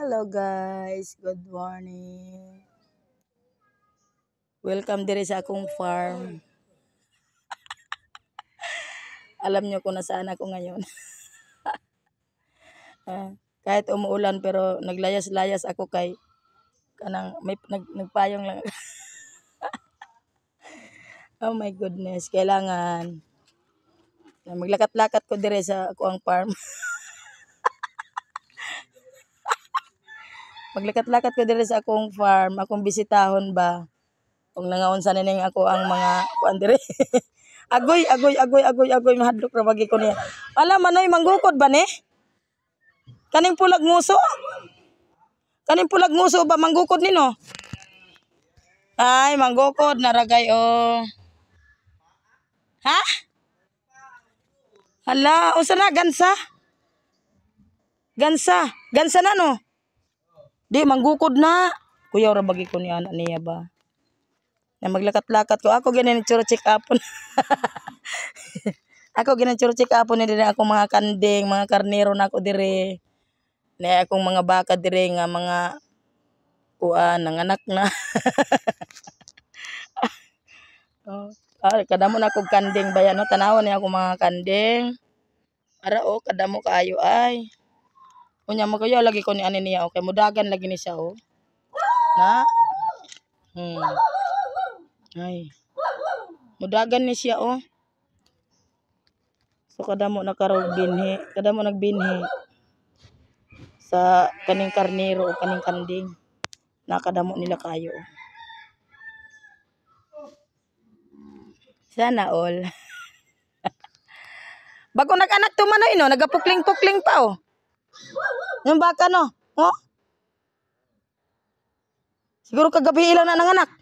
Hello guys, good morning. Welcome dire sa akong farm. Alam nyo kung nasaan ako ngayon. Kahit umuulan pero naglayas-layas ako kay kanang may nagpayong lang. Oh my goodness, kailangan maglakat-lakat ko dire sa akong farm. Maglakat-lakat ko dire sa akong farm, akong bisitahon ba. Kung nangaunsa na ning ako ang mga kuan dire. Agoy, mahadlok ra bagi ko niya. Alam manoy manggukod ba ni? Kaning pulag nguso? Kaning pulag nguso ba manggukod nino? Ay, manggukod na ragay oh. Ha? Hala, unsa na gansa? Gansa na no? Di manggukod na. Kuya ra bagi ko ni anak niya ba. Na maglakat-lakat ko. Ako ganin churo check upon. Ako ganin churo check upon ni dire ako mga kanding, mga karnero na ako dire. Na akong mga baka dire nga mga kuan nanganak na. Oh, kadamo na kog kanding bayan no, tanawon niya ako mga kanding. Ara oh, kadamo kaayo ay. Unya magayo lagi ko ni ani niya okay, mudagan lagi ni siya oh. Na. Ay. Mudagan ni siya oh. So kadamo na karog binhi, kadamo nagbinhi sa kaning karnero o kaning kanding. Nakadamo nila kayo. Sana all. Bago nag-anak to manoy no, nagapukling-pukling pa oh. Yung baka no, oh. Siguro kagabi ilang na nanganak.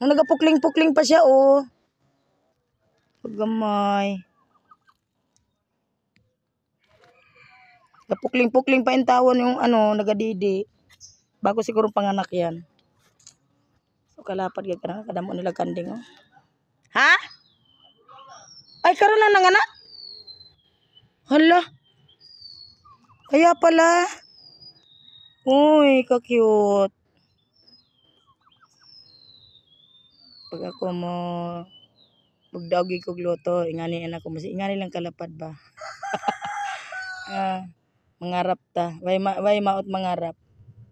Nung nagapukling-pukling pa siya oh. Pagamay. Gapukling-pukling pa yung tawon yung ano, nagadidi. Bago siguro panganak yan. So kalapad gid kana kadamo nila kanding oh. Ha? Ay karon na nanganak? Hala. Kaya pala. Uy, ka-cute. Pag ako mo magdawgi kog luto, ingani anak ko mas ingani lang kalapad ba. Mangarap ta. Way maot mangarap.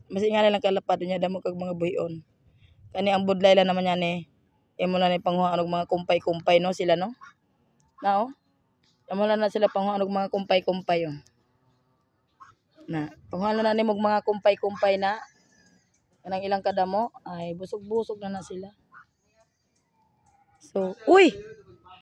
Mas ingani lang kalapad nya damo kag mga buyon. Kani ang budlay lang naman yan eh. Imo na ni panghuan og mga kumpay-kumpay no sila no. Nao? Amo na sila panghuan og mga kumpay-kumpay oh. Na, panghuan na nimo og mga kumpay-kumpay na. Kanang ilang kadamo ay busog-busog na sila. So, uy.